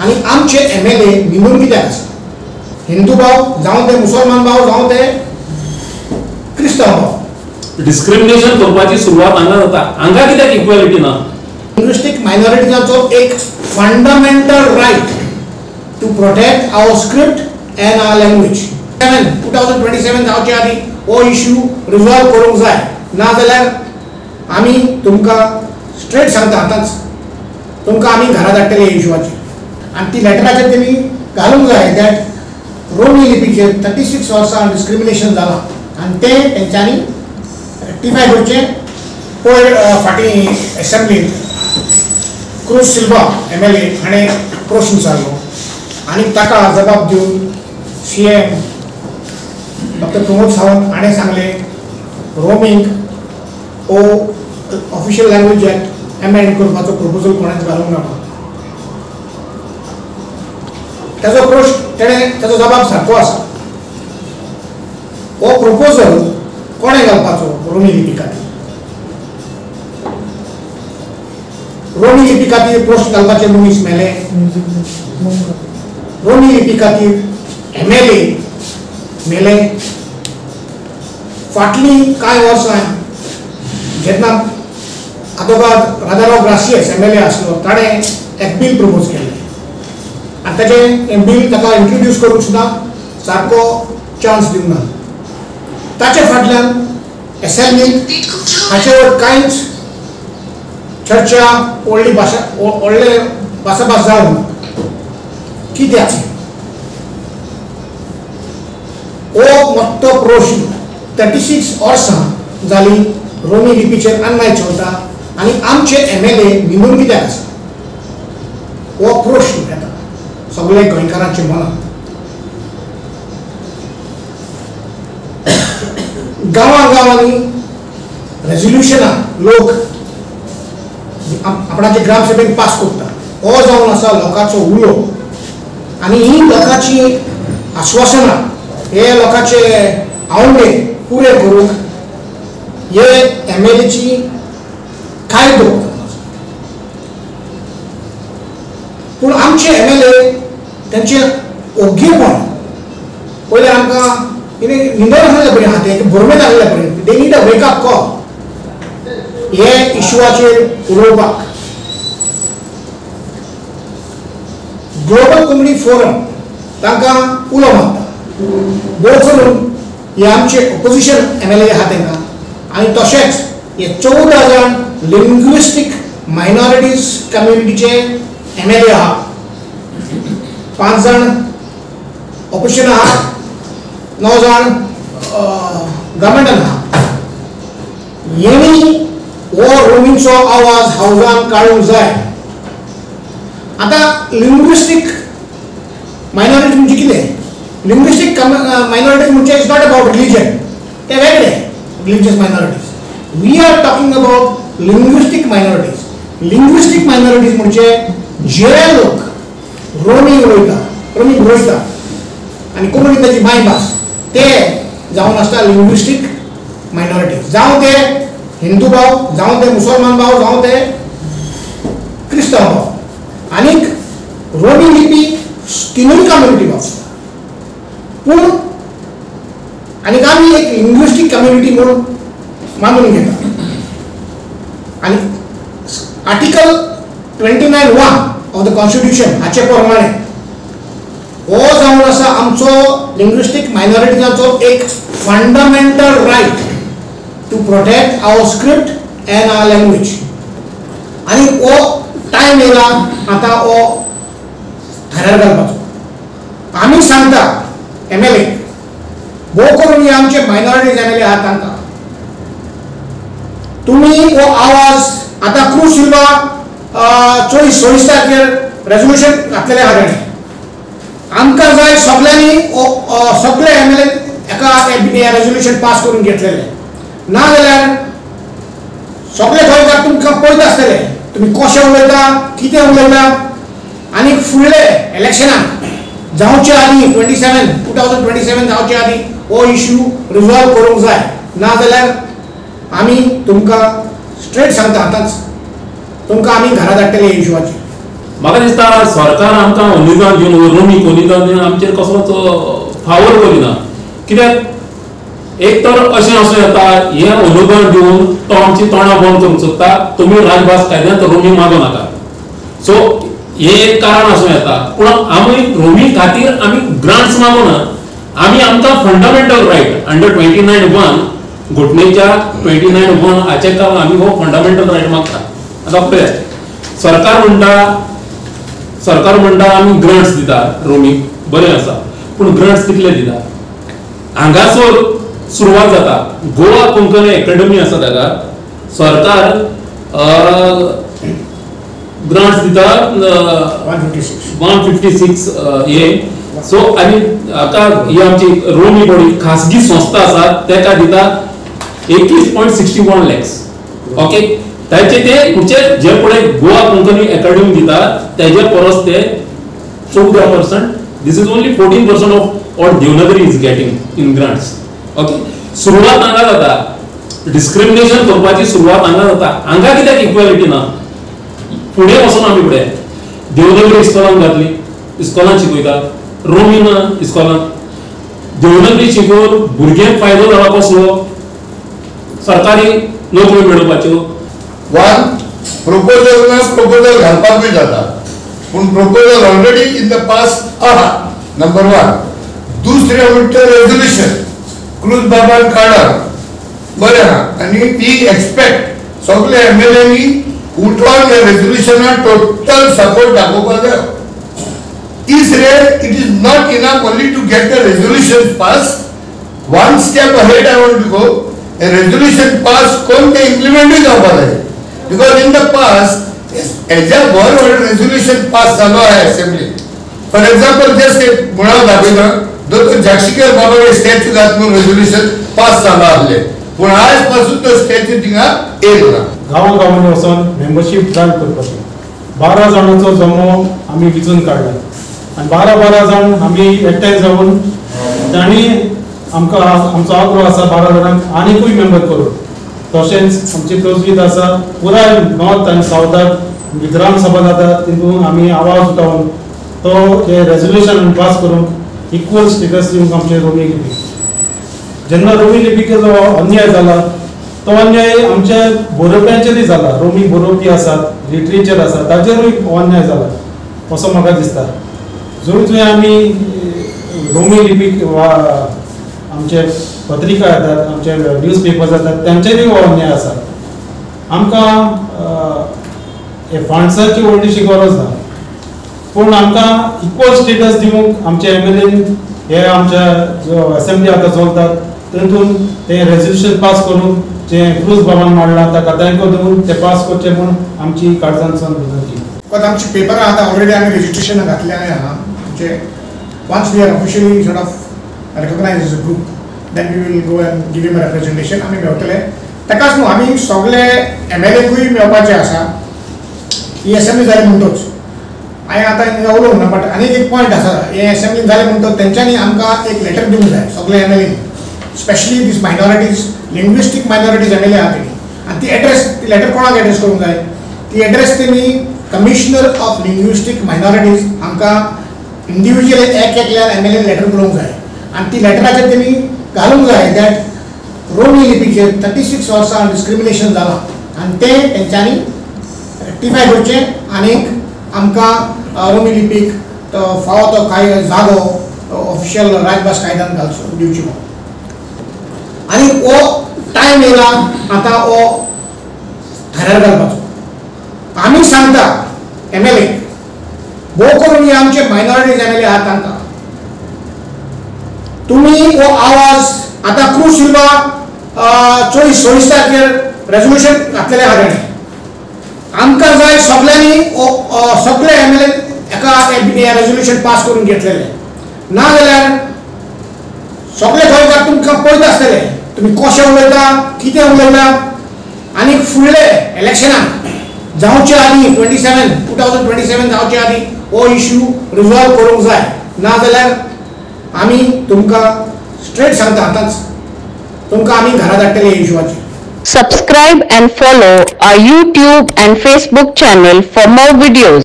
आणि आमचे MLA निवडून कित्याक आसा हिंदू भाव जावं ते मुसलमान भाव जावं ते क्रिस्तांव भाव डिस्क्रिमिनेशन करपाची सुरवात हांगा जाता हांगा कित्याक इक्वॅलिटी ना लिंग्विस्टिक मायनॉरिटीजांचो एक fundamental right to protect our script and our language 2027 जावचे आदी हो इश्यू रिजॉल्व करूंक जाय नाजाल्यार आमी तुमकां स्ट्रेट सांगता आतांच तुमकां आमी घरा धाडटले हे इश्यूवाचेर आनी ती लेटराचेर तेमी घालूंक जाय दॅट रोमी लिपीचेर 36 वर्सां डिस्क्रिमिनेशन जालां आनी तें तेंच्यांनी रेक्टिफाय करचें पयर फाटीं एसेंब्लींत क्रूज सिल्वा MLA हाणें प्रश्न विचारलो आनी ताका जबाब दिवन CM डॉक्टर प्रमोद सावंत हाणें सांगलें रोमींग हो ऑफिशियल लँग्वेज एक्ट एमेंड करपाचो प्रपोजल कोणेच घालूंक नाका ताजो प्रश्न ताजो जबाब सारको आसा हो प्रपोजल कोणे घालपाचो रोमी लिपी खातीर रोमी लिपी खातीर प्रश्न घालपाचे मनीस मेले रोमी लिपी खातीर MLA मेले फाटलीं कांय वर्सां जेन्ना आदोगाद राजाराव ग्रासियस MLA आसलो ताणें एक बील प्रपोज केल्लें आनी ताचें बील ताका इंट्रोड्यूस करूंक सुद्दां सारको चान्स दिवंक ना ताचे फाटल्यान एसेंब्लींत हाचेर कांयच चर्चा व्हडले भासाभास जावंक ना कित्याक हो मोठो प्रश्न 36 वर्सां जाली रोमी लिपीचेर अन्याय चलता आनी आमचे MLA निवडून कित्याक आसा हो प्रश्न येता सगळे गोंयकारांच्या मनांत गांवांनी रेजोल्युशनां लोक आपणाचे ग्रामसभेत पास करता हो जावन आसा लोकांचो उलो आनी ही लोकांची आश्वासनां हे लोकांचे आवडे पुरे करूंक हे MLA ची कायदो पूण आमचे MLA त्यांचे ओग्गेपण पयले आमकां निंदर आसले बरें आहा ते बरोबेत आसले बरें they need a wake up call हे इश्यूवाचेर उलोवपाक ग्लोबल कम्युनिटी फोरम तांकां उलो मारता बोर करून हे आमचे ऑपोजिशन MLA आहा तांकां आनी तशेंच हे 14 जाण लिंग्विस्टीक मायनॉरिटीज कम्युनिटीचे MLA आहा 5 जाण ऑपोजिशन आहा 9 जाण गव्हर्मेंटान आहा हेणी हो रोमींचो आवाज हावजान काडूंक जाय आतां लिंग्विस्टीक मायनॉरिटी म्हणजे कितें लिंग्विस्टीक मायनॉरिटीज म्हणजे इज नॉट अबाउट रिलीजन ते वेगळे religious minorities we are talking about linguistic minorities म्हणजे जे लोक रोमी उलयता आनी कोंकणी ताची मायभास ते जावन आसता लिंग्विस्टीक मायनॉरिटीज जावं ते हिंदू भाव जावं ते मुसलमान भाव जावं ते क्रिस्तांव भाव आनीक रोमी लिपी तिनूय कम्युनिटी भाव पूण आनीक आमी एक लिंग्विस्टीक कम्युनिटी म्हणून मानून घेता आनी आर्टिकल 29(1) ऑफ द कॉन्स्टिट्यूशन हाचे प्रमाणे हो जावन आसा आमचो लिंग्विस्टीक मायनॉरिटीजांचो एक fundamental right to protect our script and our language आनी हो टायम येयला आतां हो थरार घालपाचो आमी सांगता MLA भोव करून आमचे मायनॉरिटीज MLA आहात तांकां तुमी हो आवाज आतां क्रूज सिल्वा 24 तारखेर रेजोल्युशन घातलेलें आहा ताणें आमकां जाय सगळ्यांनी सगळे MLA एका रेजोल्युशन पास करून घेतलेलें नाजाल्यार सगळे गोंयकार तुमकां पळयत आसतले तुमी कशें उलयता कितें उलयता आनी फुडले इलेक्शनाक जावचे आदी 2027 जावचे आदी हो इश्यू रिजॉल्व करूंक जाय नाजाल्यार आमी तुमकां स्ट्रेट सांगता आतांच तुमकां आमी घरा धाडटले हे इश्यूवाचेर म्हाका दिसता सरकार आमकां अनुदान दिवन रोमीक अनुदान दिवन आमचेर कसलोच फावर करिना. कित्याक एक तर अशें आसूं येता हें अनुदान दिवन तो आमची तोंडां बंद करूंक सोदता, तुमी राजभास कायद्यांत रोमी मागो नाका. सो हे एक कारण आसूं येता. पूण आमी रोमी खातीर आमी ग्रांट्स मागोना. आमी आमकां फंडामेंटल रायट अंडर 29(1) घटनेच्या 29(1) हाचे काम आमी हो फंडामेंटल रायट मागता. आतां पळय सरकार म्हणटा आमी ग्रांट्स दिता रोमीक, बरें आसा, पूण ग्रांट्स कितले दिता? हांगासर सुरवात जाता. गोवा कोंकणी एकेडमी आसा ताका सरकार ग्रांट्स दिता 156 हे. सो आनी आतां ही आमची रोमी बॉडी खासगी संस्था आसा ताका दिता 21.61 lakhs. ओके, ताचे ते म्हणजे जे पळय गोवा कोंकणी एकेडमी दिता तेजे परस ते 14%. This is only 14% of all Devanagari is getting in grants. Okay, सुरवात हांगा जाता. डिस्क्रिमिनेशन करपाची सुरवात हांगा जाता. हांगा कित्याक इक्वेलिटी ना? फुडें वचून आमी फुडें देवनागरी इस्कॉलांत घातली, इस्कॉलांत शिकयता, रोमी ना इस्कॉलांत. देवनागरी शिकोवन भुरग्यांक फायदो जाला कसलो? सरकारी नोकऱ्यो मेळोवपाच्यो. वन प्रपोजल घालपाक बी जाता, पूण proposal already in the past आहा. नंबर 1. दुसरें म्हणटा रेजोल्युशन क्रूज बाबान काडप बरें आहा आनी ती एक्सपेक्ट सगळे MLA उठोन ह्या रेजोल्युशनाक टोटल सपोर्ट दाखोवपाक जाय. तिसरें, it is not enough only to get the resolution pass. One step ahead I want to go. A resolution pass कोण ते इम्प्लिमेंट जावपाक जाय. बिकॉज इन द पास्ट हेज्या वर रेजोल्युशन पास जालो आहे असेंब्ली. फॉर एक्झाम्पल जस्ट मुळाव दाखयता दोतोर जागशीकर बाबा स्टॅच्यू घात म्हणून रेजोल्युशन पास जालो आसले, पूण आज पासून तो स्टॅच्यू थिंगा येयला. गांवांनी वचून मेंबरशीप ड्रायव करपाची 12 जाणांचो जमो आमी विचून काडला आनी 12 जाण आमी एकठांय जावन तांणी आमकां आमचो आग्रो आसा 12 जाणांक आनीकूय मेंबर करून. तशेंच आमची तजवीज आसा पुराय नॉर्थ आनी सावथाक विधानसभा जाता तितून आमी आवाज उठोवन तो हे रेजोल्युशन पास करून इक्वल स्टेटस दिवंक आमचे रोमी लिपीक. जेन्ना रोमी लिपीक अन्याय जाला तो अन्याय आमच्या बरोवप्यांचेरूय जाला. रोमी बरोवपी आसात, लिटरेचर आसा, ताचेरूय अन्याय जाला असो म्हाका दिसता. जंय आमी रोमी लिपीक वा आमचे पत्रिका येतात, आमचे न्यूज पेपर्स येतात, तांचेरूय हो अन्याय आसा. आमकां हे फंड्साची व्हडलीशी गरज ना, पूण आमकां इक्वल स्टेटस दिवंक आमचे MLA हे आमच्या जो असेंब्ली आतां चलतात तातूंत ते रेजोल्युशन पास करून जे क्रूज बाबान मांडला ताका तांकां दिवन ते पास करचे म्हूण आमची काळजांतसून विनंती. बिकॉज आमची पेपरां आतां ऑलरेडी आमी रेजिस्ट्रेशन घातलेलें आहा. म्हणजे once we are officially sort of recognized as a group, then we will go and give him a representation. आमी मेळटले ताकाच न्हू आमी सगळे MLAकूय मेळपाचे आसा. ही असेंब्ली जाली म्हणटोच हांवें आतां उलोवंक ना, बट आनी एक पॉयंट आसा. हे असेंब्ली जाले म्हणटोच तेंच्यांनी आमकां एक लेटर दिवंक जाय सगळे MLA, स्पेशली दीस मायनॉरिटीज, लिंग्विस्टीक मायनॉरिटीज MLA आहा तेणी. आनी ती एड्रेस, ती लेटर कोणाक एड्रेस करूंक जाय? ती एड्रेस तेणी कमिशनर ऑफ लिंग्विस्टीक मायनॉरिटीज हांकां इंडिविज्युअली एकल्यार MLA लेटर बरोवंक जाय. आनी ती लेटराचेर तेणी घालूंक जाय दॅट रोमी लिपीचेर 36 वर्सां डिस्क्रिमिनेशन जालां आनी तें तेंच्यांनी रेक्टिफाय करचें आनीक आमकां रोमी लिपीक फावो तो काय जागो ऑफिशियल राजभास कायद्यान घालचो दिवची म्हणून. आनी हो टायम येयला आतां हो थाऱ्यार घालपाचो. आमी सांगता MLA भोव करून हे आमचे मायनॉरिटीज MLA आहात तांकां तुम्ही वो आवाज आता क्रूज सिल्वा 24 तारखेर रेजोल्युशन घातलेले आहा ताणें. आमकां जाय सगळ्यांनी सगळे MLA एका रेजोल्युशन पास करून घेतलेले. ना जाल्यार सगळे गोंयकार तुमकां पळयत आसतले तुमी कशें उलयता, कितें उलयता. आनी फुडले इलेक्शनाक जावचे आदी 2027 जावचे आदी हो इश्यू रिजॉल्व करूंक जाय. ना जाल्यार आमी तुमकां स्ट्रेट सांगता आतांच तुमकां आमी घरा धाडटले इश्यूवाची. Subscribe and follow our YouTube and Facebook channel for more videos.